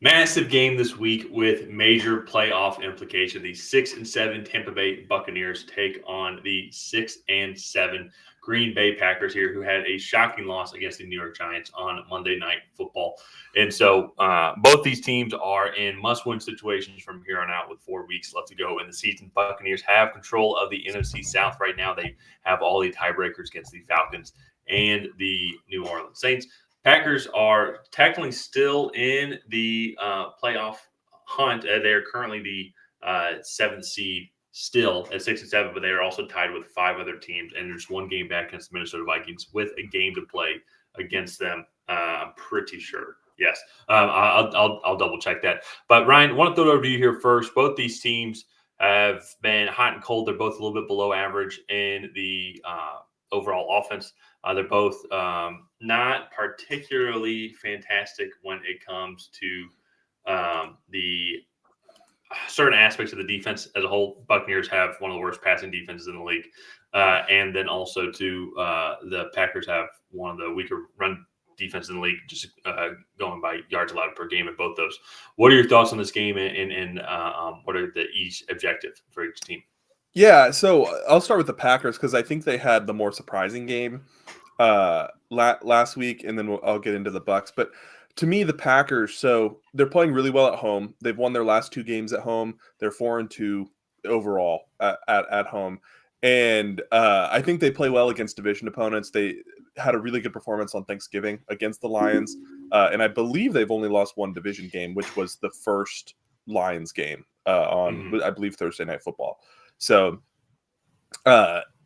Massive game this week with major playoff implication. The 6-7 Tampa Bay Buccaneers take on the 6-7 Green Bay Packers here, who had a shocking loss against the New York Giants on Monday Night Football. And so both these teams are in must-win situations from here on out with 4 weeks left to go in the season. Buccaneers have control of the NFC South right now. They have all the tiebreakers against the Falcons and the New Orleans Saints. Packers are technically still in the playoff hunt. They're currently the seventh seed still at 6-7, but they are also tied with 5 other teams, and there's one game back against the Minnesota Vikings with a game to play against them. I'm pretty sure. Yes, I'll double check that. But Ryan, I want to throw it over to you here first. Both these teams have been hot and cold. They're both a little bit below average in the overall offense. They're both not particularly fantastic when it comes to the certain aspects of the defense as a whole. Buccaneers have one of the worst passing defenses in the league. And then also, the Packers have one of the weaker run defense in the league, just going by yards allowed per game in both those. What are your thoughts on this game, and what are each objective for each team? Yeah, so I'll start with the Packers because I think they had the more surprising game last week, and then I'll get into the Bucs. But to me, the Packers, so they're playing really well at home. They've won their last 2 games at home. They're 4-2 overall at home. And I think they play well against division opponents. They had a really good performance on Thanksgiving against the Lions. And I believe they've only lost 1 division game, which was the first Lions game on, I believe, Thursday Night Football. So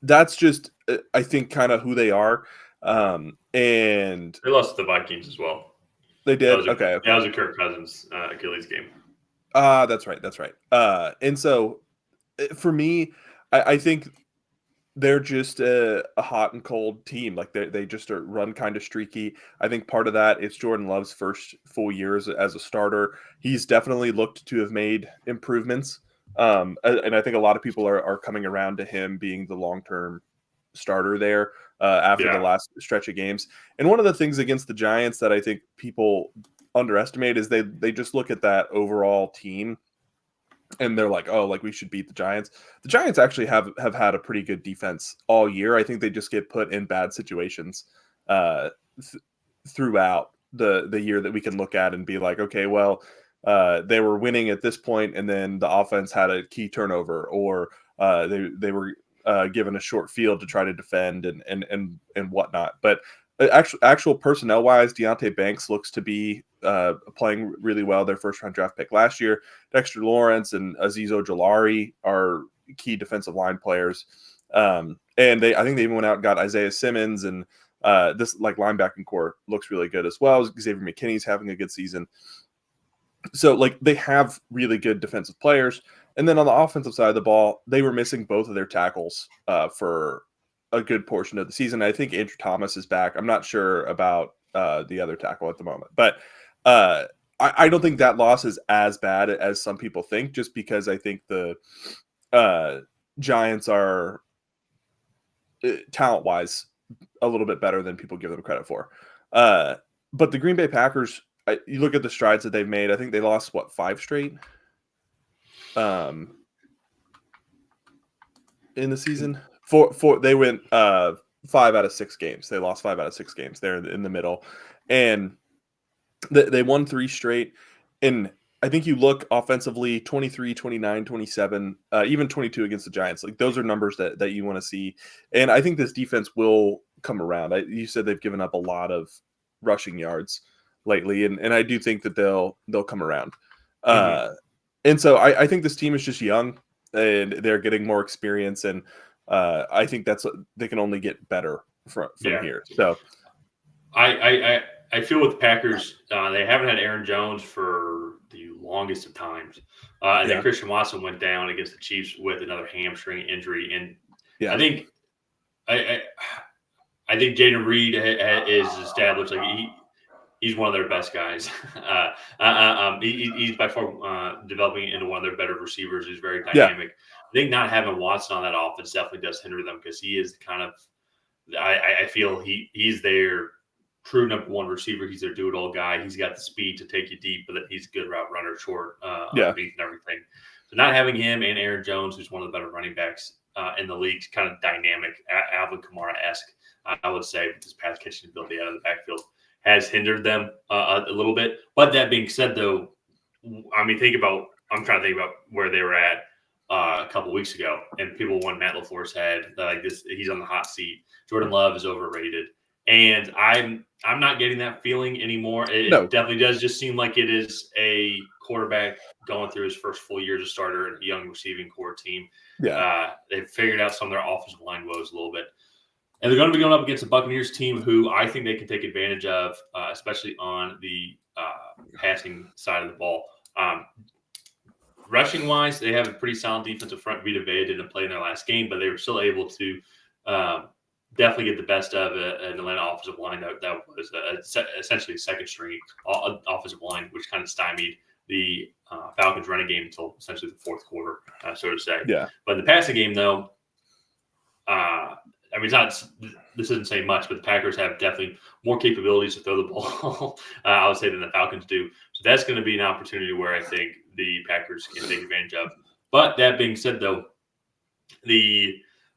that's just, I think, kind of who they are. And they lost to the Vikings as well. They did. Okay. That was a Kirk Cousins Achilles game. That's right. And so for me, I think they're just a hot and cold team. Like they just are run kind of streaky. I think part of that is Jordan Love's first full year as a starter. He's definitely looked to have made improvements. And I think a lot of people are coming around to him being the long-term starter there after the last stretch of games. And one of the things against the Giants that I think people underestimate is they just look at that overall team and they're like, oh, like we should beat the Giants. The Giants actually have had a pretty good defense all year. I think they just get put in bad situations throughout the year that we can look at and be like, okay, well, they were winning at this point, and then the offense had a key turnover, or they were given a short field to try to defend and whatnot. But actual personnel wise, Deonte Banks looks to be playing really well. Their first round draft pick last year. Dexter Lawrence and Azeez Ojulari are key defensive line players. And I think they even went out and got Isaiah Simmons, and this like linebacking core looks really good as well. Xavier McKinney's having a good season. So like they have really good defensive players. And then on the offensive side of the ball, they were missing both of their tackles for a good portion of the season. I think Andrew Thomas is back. I'm not sure about the other tackle at the moment, but I don't think that loss is as bad as some people think, just because I think the Giants are talent-wise a little bit better than people give them credit for. But the Green Bay Packers, you look at the strides that they've made. I think they lost 5 straight in the season. They went 5 out of 6 games. They lost 5 out of 6 games. They're in the middle, and they won 3 straight. And I think you look offensively, 23, 29, 27, even 22 against the Giants. Like those are numbers that you want to see. And I think this defense will come around. You said they've given up a lot of rushing yards lately, and I do think that they'll come around. And so I think this team is just young, and they're getting more experience, and I think they can only get better from here. So I feel with the Packers, they haven't had Aaron Jones for the longest of times. And then Christian Watson went down against the Chiefs with another hamstring injury. And I think Jaden Reed is established. Like he's one of their best guys. He's by far developing into one of their better receivers. He's very dynamic. I think not having Watson on that offense definitely does hinder them, because he is kind of – I feel he's their true number one receiver. He's their do-it-all guy. He's got the speed to take you deep, but he's a good route runner, short, underneath and everything. So not having him and Aaron Jones, who's one of the better running backs in the league, kind of dynamic, Alvin Kamara-esque, I would say, with his pass catching ability out of the backfield, has hindered them a little bit. But that being said, though, I mean, I'm trying to think about where they were at a couple weeks ago, and people want Matt LaFleur's head. Like this, he's on the hot seat. Jordan Love is overrated, and I'm not getting that feeling anymore. It definitely does just seem like it is a quarterback going through his first full year as a starter in a young receiving core team. Yeah, they've figured out some of their offensive line woes a little bit. And they're going to be going up against a Buccaneers team who I think they can take advantage of, especially on the passing side of the ball. Rushing wise, they have a pretty solid defensive front. Vita Vea didn't play in their last game, but they were still able to definitely get the best of an Atlanta offensive line that was essentially a second string offensive line, which kind of stymied the Falcons running game until essentially the fourth quarter, so to say. Yeah. But in the passing game, though, I mean, this isn't saying much, but the Packers have definitely more capabilities to throw the ball, I would say, than the Falcons do. So that's going to be an opportunity where I think the Packers can take advantage of. But that being said, though, the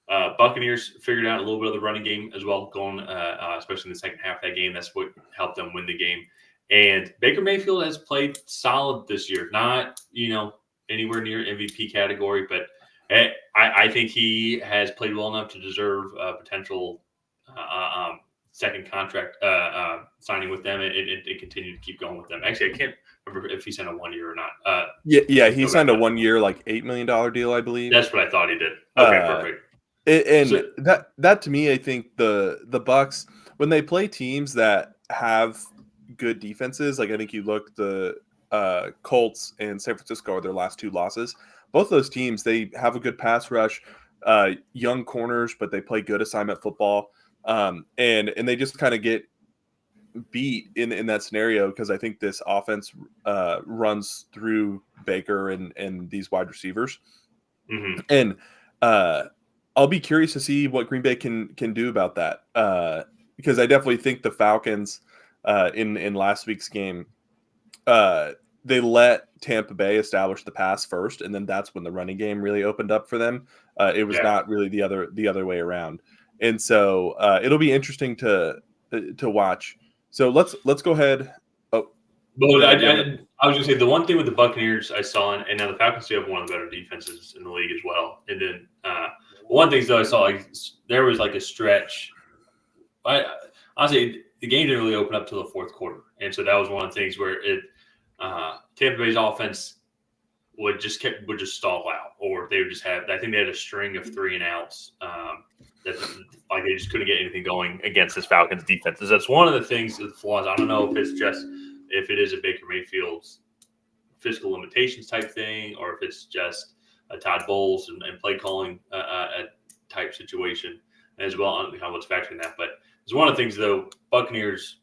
Buccaneers figured out a little bit of the running game as well, going especially in the second half of that game. That's what helped them win the game. And Baker Mayfield has played solid this year. Not, anywhere near MVP category, but I think he has played well enough to deserve a potential second contract signing with them and continue to keep going with them. Actually, I can't remember if he signed a 1 year or not. He signed a 1 year, like $8 million deal, I believe. That's what I thought he did. Okay, perfect. That to me, I think the Bucs, when they play teams that have good defenses, like I think you look, the Colts and San Francisco are their last two losses. Both those teams, they have a good pass rush, young corners, but they play good assignment football, and they just kind of get beat in that scenario because I think this offense runs through Baker and these wide receivers, and I'll be curious to see what Green Bay can do about that because I definitely think the Falcons in last week's game. They let Tampa Bay establish the pass first, and then that's when the running game really opened up for them. It was not really the other way around, and so it'll be interesting to watch. So let's go ahead. Oh, but I was going to say the one thing with the Buccaneers I saw, and now the Falcons do have one of the better defenses in the league as well. And then one thing though I saw, like there was like a stretch. Honestly, the game didn't really open up till the fourth quarter, and so that was one of the things where Tampa Bay's offense would just stall out, or they would just have. I think they had a string of 3 and outs that like they just couldn't get anything going against this Falcons defense. That's one of the things, the flaws. I don't know if it is a Baker Mayfield's physical limitations type thing, or if it's just a Todd Bowles and play calling type situation as well. I don't know how much factoring that, but it's one of the things though. Buccaneers,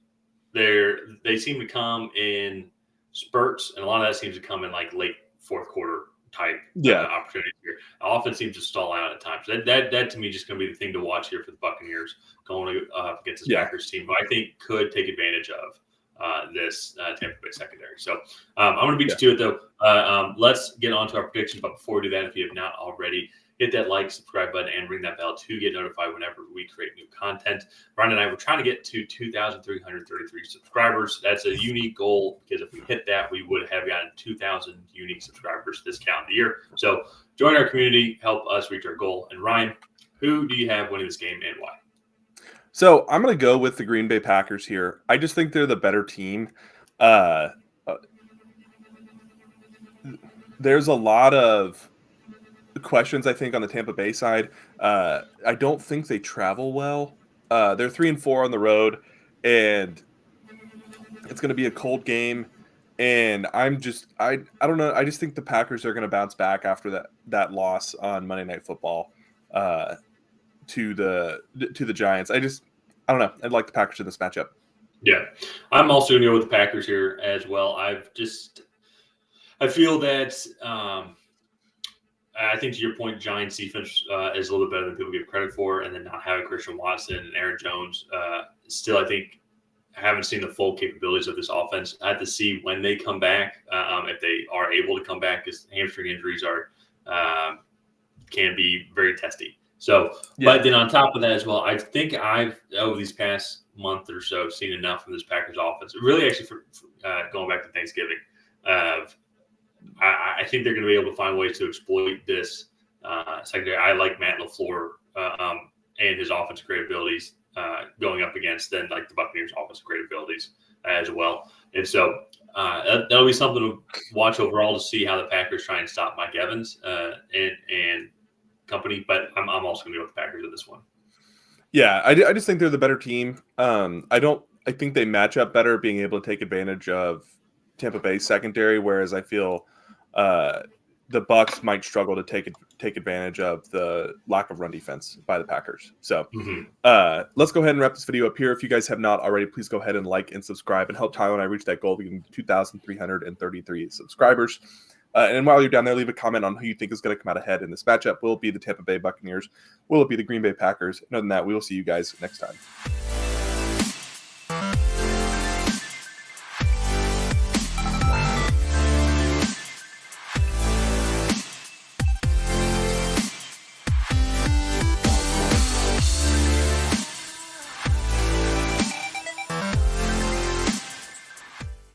they seem to come in spurts, and a lot of that seems to come in like late fourth quarter type opportunities here. Offense seems to stall out at times. That to me just going to be the thing to watch here for the Buccaneers going against this Packers team, who I think could take advantage of this Tampa Bay secondary. So I'm going to beat you to it though. Let's get on to our predictions, but before we do that, if you have not already, hit that like, subscribe button, and ring that bell to get notified whenever we create new content. Ryan and I were trying to get to 2,333 subscribers. That's a unique goal because if we hit that, we would have gotten 2,000 unique subscribers this calendar year. So join our community, help us reach our goal. And Ryan, who do you have winning this game and why? So I'm going to go with the Green Bay Packers here. I just think they're the better team. There's a lot of questions, I think, on the Tampa Bay side. I don't think they travel well. They're 3-4 on the road, and it's going to be a cold game. And I don't know. I just think the Packers are going to bounce back after that loss on Monday Night Football to the Giants. I don't know. I'd like the Packers in this matchup. Yeah, I'm also going to go with the Packers here as well. I feel that. I think to your point, Giants defense is a little bit better than people give credit for, and then not having Christian Watson and Aaron Jones still, I think, haven't seen the full capabilities of this offense. I have to see when they come back, if they are able to come back, because hamstring injuries are can be very testy. So, but then on top of that as well, I think I've over these past month or so seen enough from this Packers offense. Really, actually, for going back to Thanksgiving, I think they're going to be able to find ways to exploit this secondary. I like Matt LaFleur and his offensive great abilities going up against then like the Buccaneers' offensive great abilities as well. And so that'll be something to watch overall to see how the Packers try and stop Mike Evans and company. But I'm also going to go with the Packers in this one. Yeah, I just think they're the better team. I think they match up better being able to take advantage of Tampa Bay's secondary, whereas I feel the Bucs might struggle to take advantage of the lack of run defense by the Packers. So let's go ahead and wrap this video up here. If you guys have not already, please go ahead and like and subscribe and help Tyler and I reach that goal of getting 2,333 subscribers. And while you're down there, leave a comment on who you think is going to come out ahead in this matchup. Will it be the Tampa Bay Buccaneers? Will it be the Green Bay Packers? And other than that, we will see you guys next time.